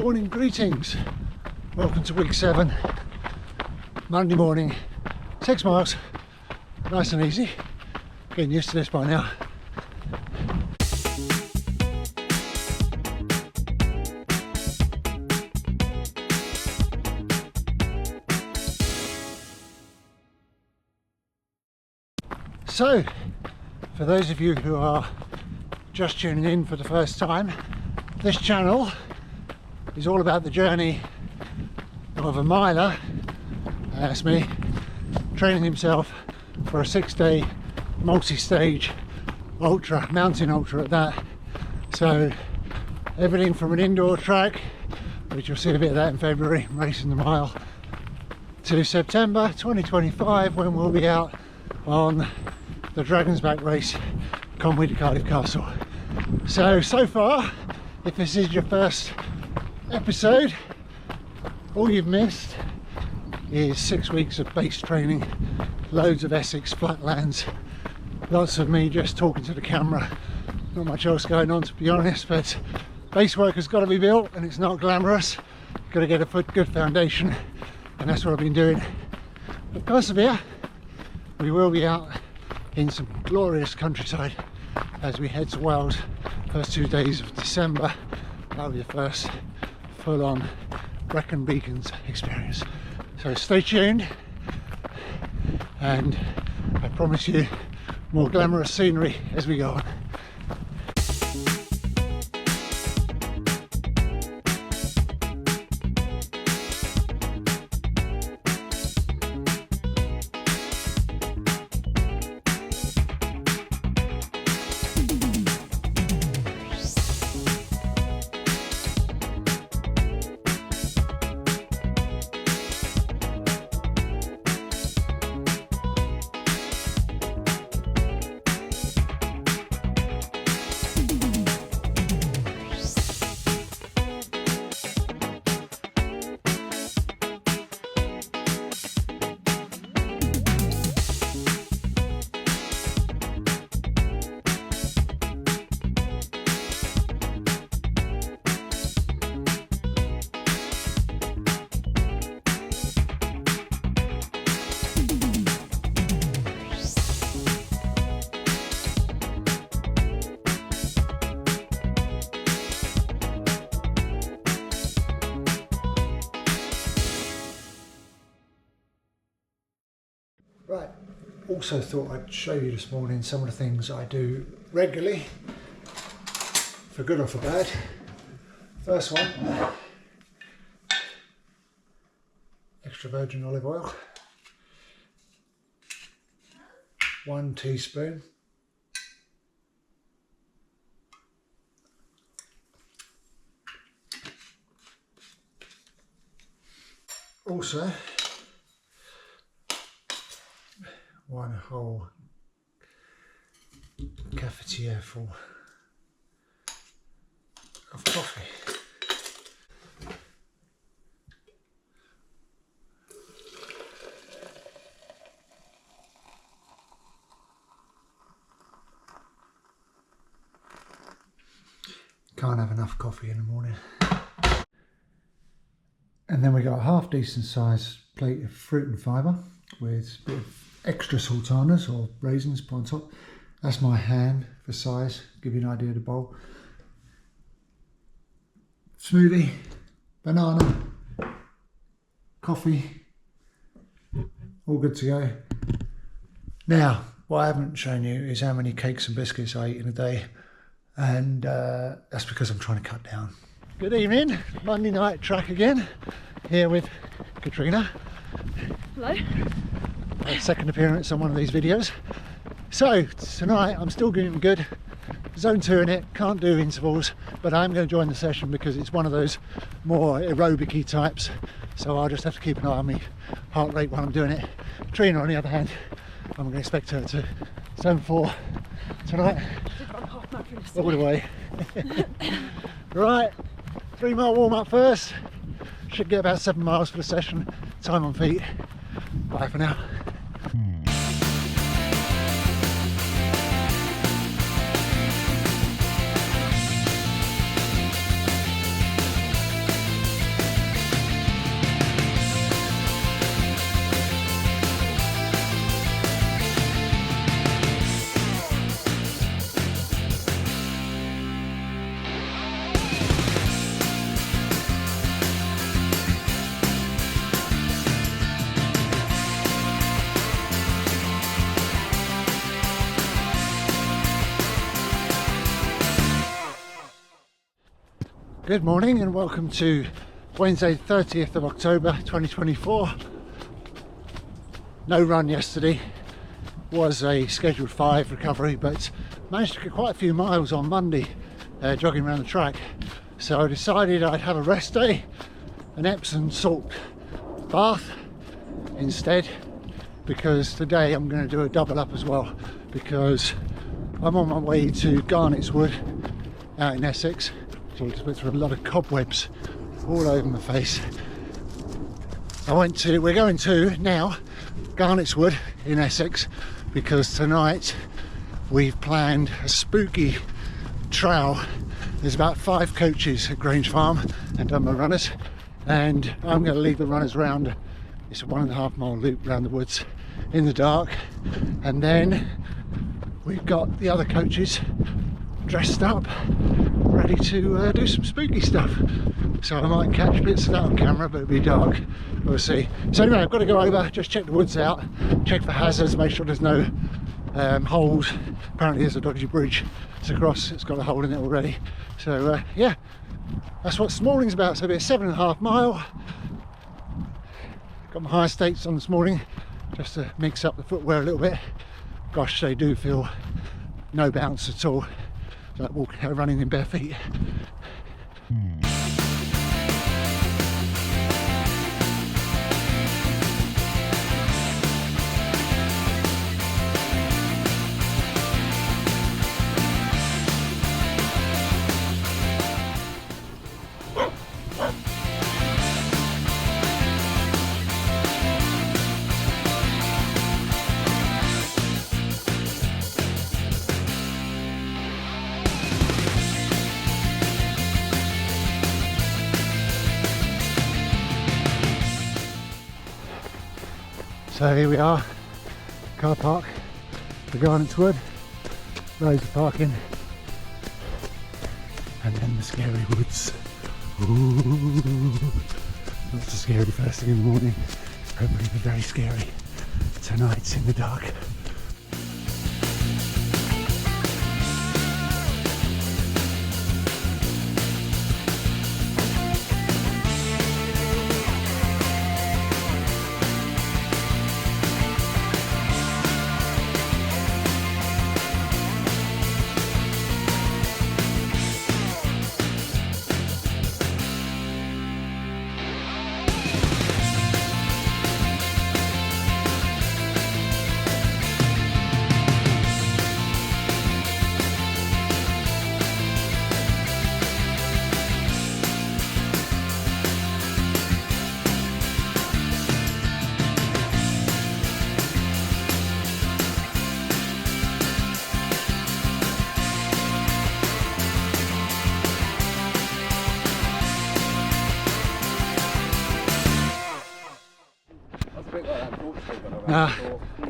Morning greetings. Welcome to week 7. Monday morning, 6 miles. Nice and easy. Getting used to this by now. So, for those of you who are just tuning in for the first time, this channel is all about the journey of a miler, that's me, training himself for a 6-day multi-stage ultra, mountain ultra at that. So everything from an indoor track, which you'll see a bit of that in February, racing the mile, to September 2025 when we'll be out on the Dragon's Back race, Conway to Cardiff Castle. So far, if this is your first episode, all you've missed is 6 weeks of base training, loads of Essex flatlands, lots of me just talking to the camera, not much else going on to be honest, but base work has got to be built and it's not glamorous. You've got to get a good foundation, and that's what I've been doing. But persevere, we will be out in some glorious countryside as we head to Wales. First 2 days of December, that'll be the first full-on Brecon Beacons experience. So stay tuned, and I promise you more glamorous scenery as we go on. Right, also thought I'd show you this morning some of the things I do regularly, for good or for bad. First one, extra virgin olive oil, 1 teaspoon. Also, 1 whole cafetiere full of coffee. Can't have enough coffee in the morning. And then we got a half decent sized plate of fruit and fibre with a bit of extra sultanas or raisins put on top. That's my hand for size, give you an idea of the bowl. Smoothie, banana, coffee, all good to go. Now, what I haven't shown you is how many cakes and biscuits I eat in a day, and that's because I'm trying to cut down. Good evening, Monday night track again, here with Katrina. Hello. Second appearance on one of these videos. So tonight I'm still doing good, zone 2 in it, can't do intervals, but I'm going to join the session because it's one of those more aerobic-y types, so I'll just have to keep an eye on my heart rate while I'm doing it. Trina, on the other hand, I'm going to expect her to zone 4 tonight, all the way. Right, 3 mile warm up first, should get about 7 miles for the session, time on feet. Bye for now. Good morning and welcome to Wednesday 30th of October 2024. No run yesterday, was a scheduled 5 recovery, but managed to get quite a few miles on Monday jogging around the track. So I decided I'd have a rest day, an Epsom salt bath instead, because today I'm going to do a double up as well, because I'm on my way to Garnet's Wood out in Essex. So I just went through a lot of cobwebs all over my face. We're going to now Garnet's Wood in Essex, because tonight we've planned a spooky trail. There's about 5 coaches at Grange Farm and Dunmow runners, and I'm going to lead the runners round. It's a 1.5 mile loop around the woods in the dark, and then we've got the other coaches dressed up, ready to do some spooky stuff. So I might catch bits of that on camera, but it'll be dark. We'll see. So anyway, I've got to go over, just check the woods out, check for hazards, make sure there's no holes. Apparently there's a dodgy bridge. It's across, it's got a hole in it already. So yeah, that's what this morning's about. So it'll be a 7.5 mile. Got my high stakes on this morning, just to mix up the footwear a little bit. Gosh, they do feel no bounce at all. It's like running in bare feet. So here we are, car park for Garnet's Wood, loads of parking, and then the scary woods. Ooh, not so scary first thing in the morning, hopefully they're very scary tonight in the dark.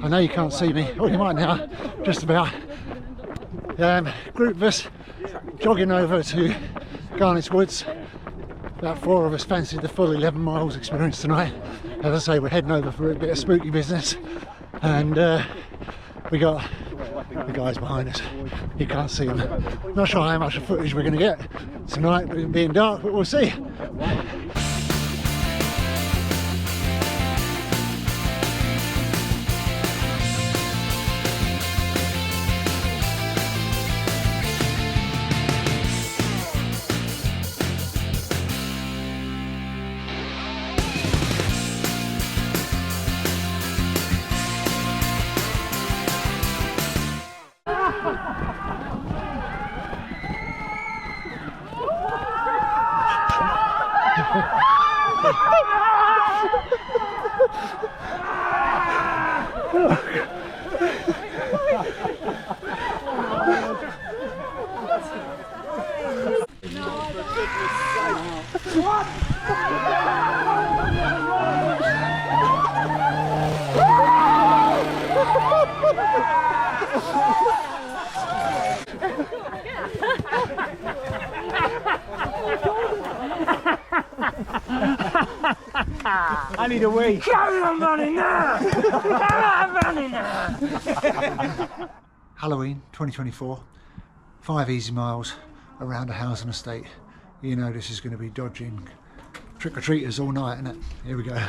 I know you can't see me, or you might now, just about. Group of us jogging over to Garnet's Woods. About 4 of us fancied the full 11 miles experience tonight. As I say, we're heading over for a bit of spooky business, and we got the guys behind us. You can't see them. Not sure how much of footage we're going to get tonight, with it being dark, but we'll see. I need a wee. I'm running now! I'm running now! Halloween 2024, 5 easy miles around a housing estate you know this is going to be dodging trick-or-treaters all night, isn't it? Here we go.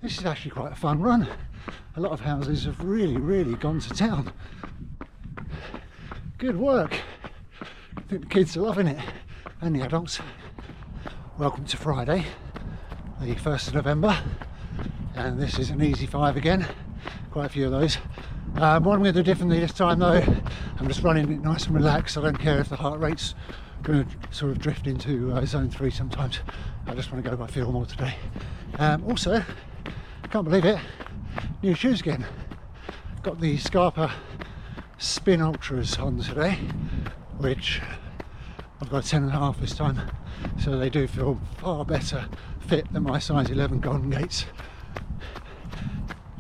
This is actually quite a fun run. A lot of houses have really gone to town. Good work. I think the kids are loving it, and the adults. Welcome to Friday, the 1st of November, and this is an easy 5 again. Quite a few of those. What I'm going to do differently this time though, I'm just running it nice and relaxed. I don't care if the heart rate's going to sort of drift into zone 3 sometimes. I just want to go by feel more today. Also, I can't believe it, new shoes again. Got the Scarpa Spin Ultras on today, which I've got a 10.5 this time, so they do feel far better fit than my size 11 Golden Gates.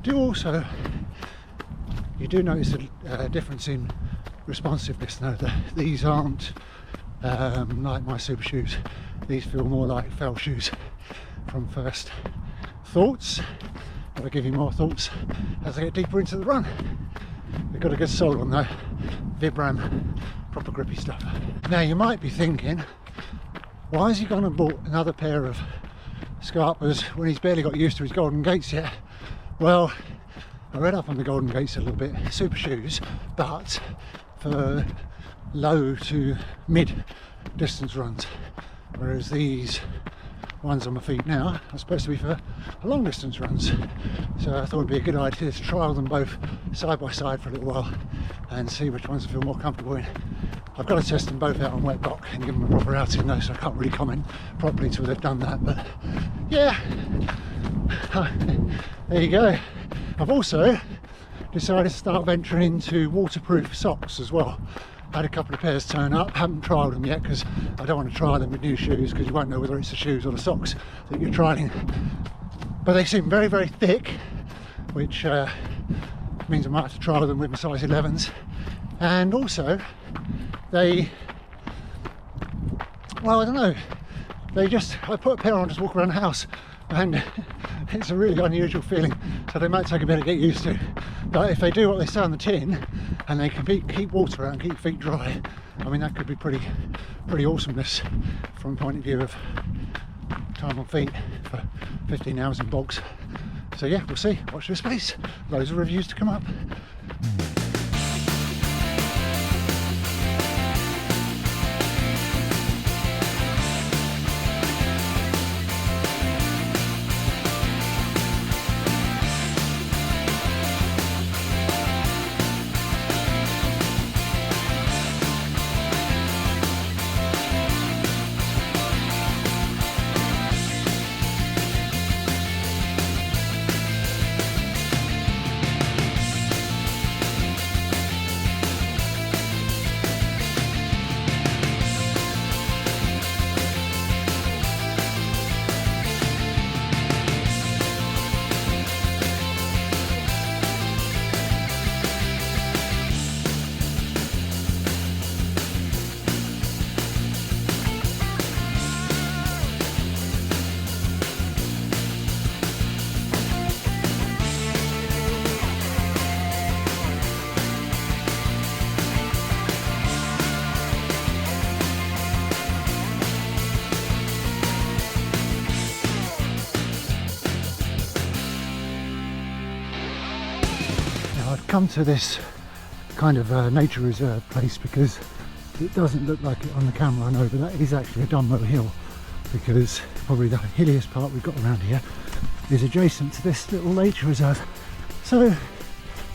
You do notice a difference in responsiveness though. These aren't like my super shoes. These feel more like fell shoes from first thoughts. I'll give you more thoughts as I get deeper into the run. They've got a good sole on though, Vibram, proper grippy stuff. Now you might be thinking, why has he gone and bought another pair of Scarpas when he's barely got used to his Golden Gates yet? Well, I read up on the Golden Gates a little bit, super shoes, but for low to mid distance runs, whereas these ones on my feet now are supposed to be for long distance runs. So I thought it'd be a good idea to trial them both side by side for a little while and see which ones I feel more comfortable in. I've got to test them both out on wet rock and give them a proper outing though, so I can't really comment properly until they've done that, but yeah, there you go. I've also decided to start venturing into waterproof socks as well. I had a couple of pairs turn up, haven't trialled them yet because I don't want to try them with new shoes because you won't know whether it's the shoes or the socks that you're trialling. But they seem very thick, which means I might have to trial them with my size 11s. And also, well, I don't know, I put a pair on, just walk around the house, and it's a really unusual feeling, so they might take a bit to get used to. But if they do what they say on the tin and they can keep water out and keep feet dry, I mean that could be pretty awesomeness from the point of view of time on feet for 15 hours in bogs. So yeah, we'll see, watch this space, loads of reviews to come up. Come to this kind of nature reserve place because it doesn't look like it on the camera, I know, but that is actually a Dunmow hill, because probably the hilliest part we've got around here is adjacent to this little nature reserve, so you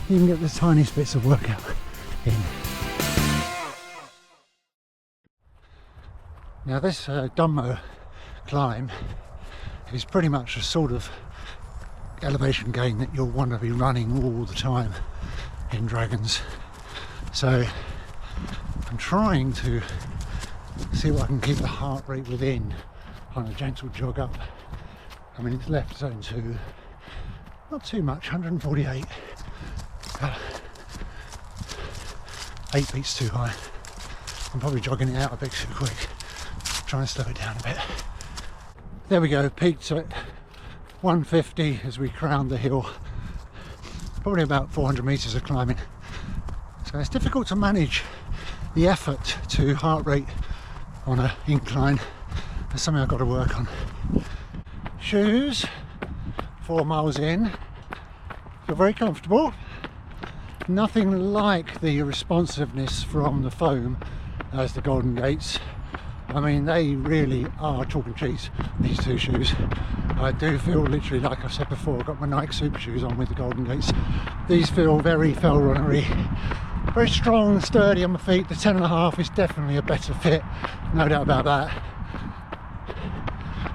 can get the tiniest bits of workout in. Now this Dunmow climb is pretty much a sort of elevation gain that you'll want to be running all the time in Dragons. So I'm trying to see what I can keep the heart rate within on a gentle jog up. I mean, it's left zone 2, not too much, 148, 8 beats too high. I'm probably jogging it out a bit too quick. Try and slow it down a bit. There we go, peaked at 150 as we crowned the hill. Probably about 400 metres of climbing. So it's difficult to manage the effort to heart rate on an incline. That's something I've got to work on. Shoes, 4 miles in, feel very comfortable. Nothing like the responsiveness from the foam as the Golden Gates. I mean, they really are chalk and cheese, these two shoes. I do feel literally, like I've said before, I've got my Nike Super shoes on with the Golden Gates. These feel very fell runnery, very strong and sturdy on my feet. The 10.5 is definitely a better fit, no doubt about that.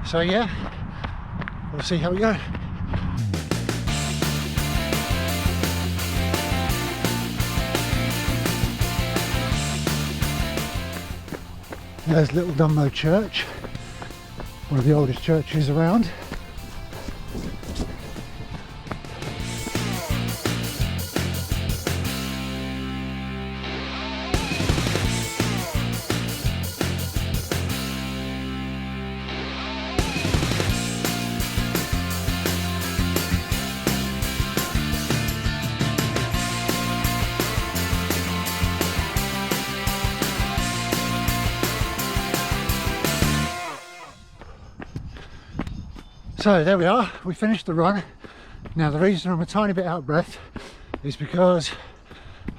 So yeah, we'll see how we go. There's little Dunmow Church, one of the oldest churches around. So there we are, we finished the run. Now the reason I'm a tiny bit out of breath is because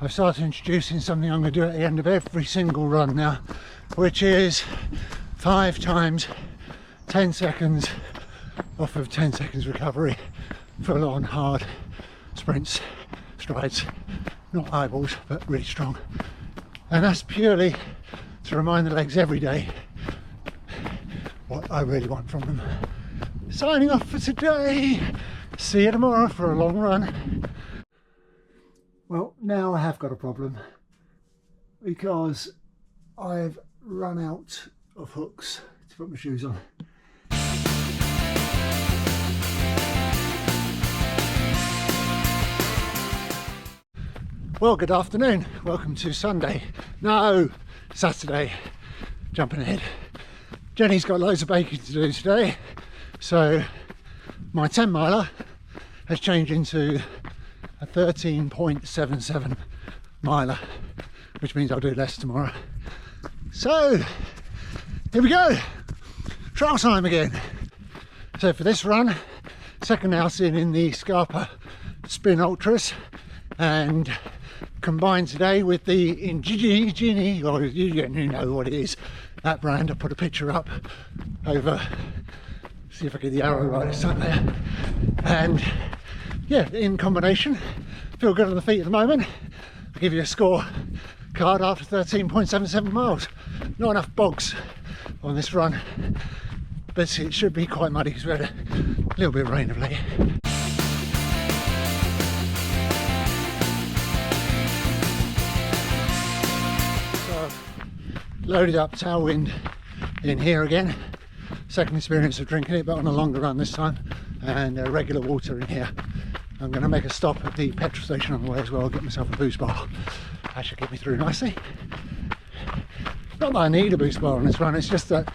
I've started introducing something I'm going to do at the end of every single run now, which is 5 times 10 seconds off of 10 seconds recovery, full on hard sprints, strides, not eyeballs but really strong. And that's purely to remind the legs every day what I really want from them. Signing off for today. See you tomorrow for a long run. Well, now I have got a problem because I've run out of hooks to put my shoes on. Well, good afternoon. Welcome to Sunday. No, Saturday. Jumping ahead. Jenny's got loads of baking to do today. So my 10 miler has changed into a 13.77 miler, which means I'll do less tomorrow. So here we go, trail time again. So for this run, second outing in the Scarpa Spin Ultras, and combined today with the Indigini, or you know what it is, that brand. I'll put a picture up over. See if I get the arrow right this time there. And yeah, in combination, feel good on the feet at the moment. I'll give you a score card after 13.77 miles. Not enough bogs on this run, but it should be quite muddy because we had a little bit of rain of late. So I've loaded up tailwind in here again. Second experience of drinking it, but on a longer run this time, and regular water in here. I'm going to make a stop at the petrol station on the way as well, get myself a boost bar. That should get me through nicely. Not that I need a boost bar on this run, it's just that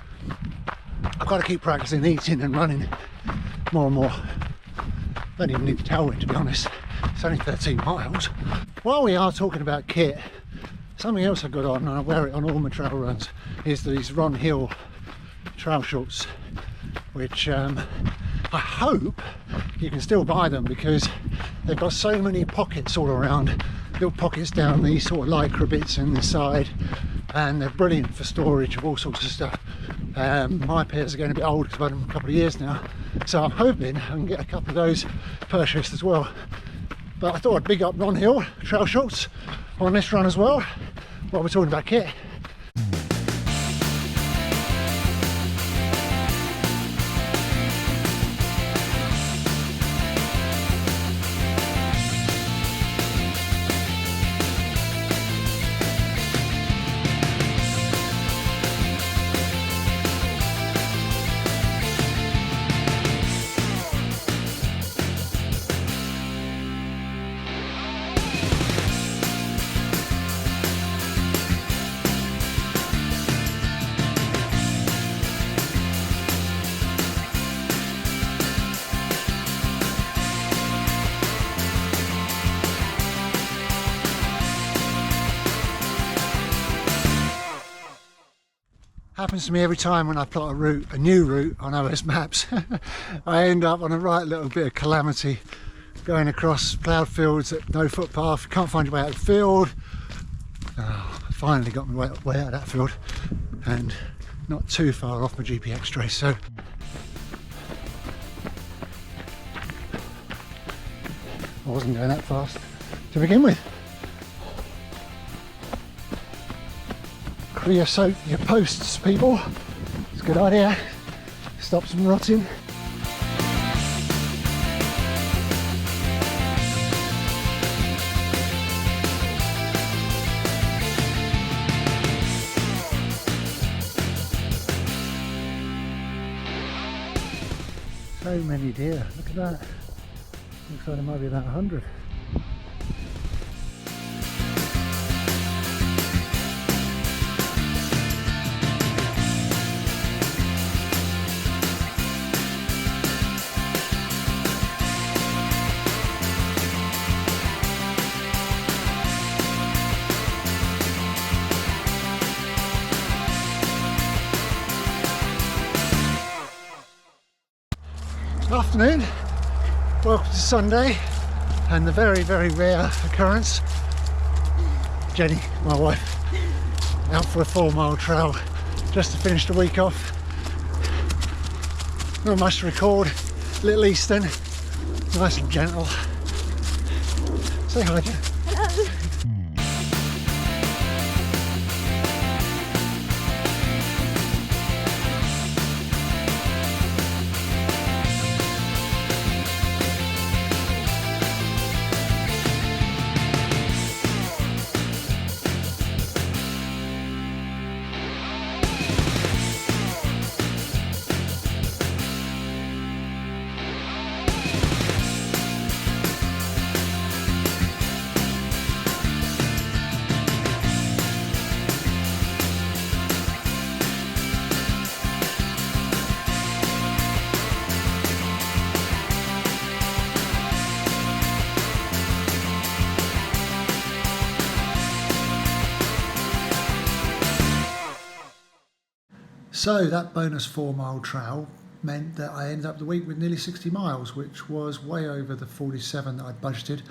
I've got to keep practicing eating and running more and more. Don't even need the tailwind, to be honest. It's only 13 miles. While we are talking about kit, something else I've got on, and I wear it on all my trail runs, is these Ron Hill trail shorts, which I hope you can still buy them because they've got so many pockets all around, little pockets down these sort of lycra bits in the side, and they're brilliant for storage of all sorts of stuff. My pairs are getting a bit old because I've had them a couple of years now, so I'm hoping I can get a couple of those purchased as well. But I thought I'd big up Ron Hill trail shorts on this run as well while we're talking about kit. Happens to me every time when I plot a new route on OS Maps. I end up on a right little bit of calamity, going across ploughed fields at no footpath, can't find your way out of the field. Oh, I finally got my way out of that field and not too far off my GPX trace. So I wasn't going that fast to begin with. Creosote your posts, people. It's a good idea. Stops them rotting. So many deer. Look at that. Looks like there might be about 100. Afternoon, welcome to Sunday and the very rare occurrence. Jenny, my wife, out for a 4-mile trail just to finish the week off. Not much to record, little Eastern, nice and gentle. Say hi, Jen. Hello. So that bonus 4-mile trail meant that I ended up the week with nearly 60 miles, which was way over the 47 that I'd budgeted.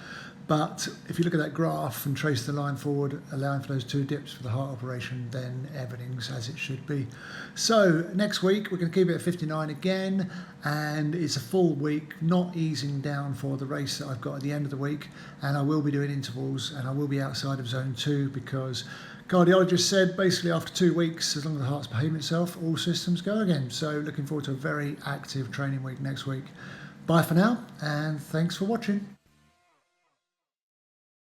But if you look at that graph and trace the line forward, allowing for those 2 dips for the heart operation, then everything's as it should be. So next week we're going to keep it at 59 again, and it's a full week, not easing down for the race that I've got at the end of the week. And I will be doing intervals, and I will be outside of zone 2 because cardiologist said basically after 2 weeks, as long as the heart's behaving itself, all systems go again. So looking forward to a very active training week next week. Bye for now, and thanks for watching.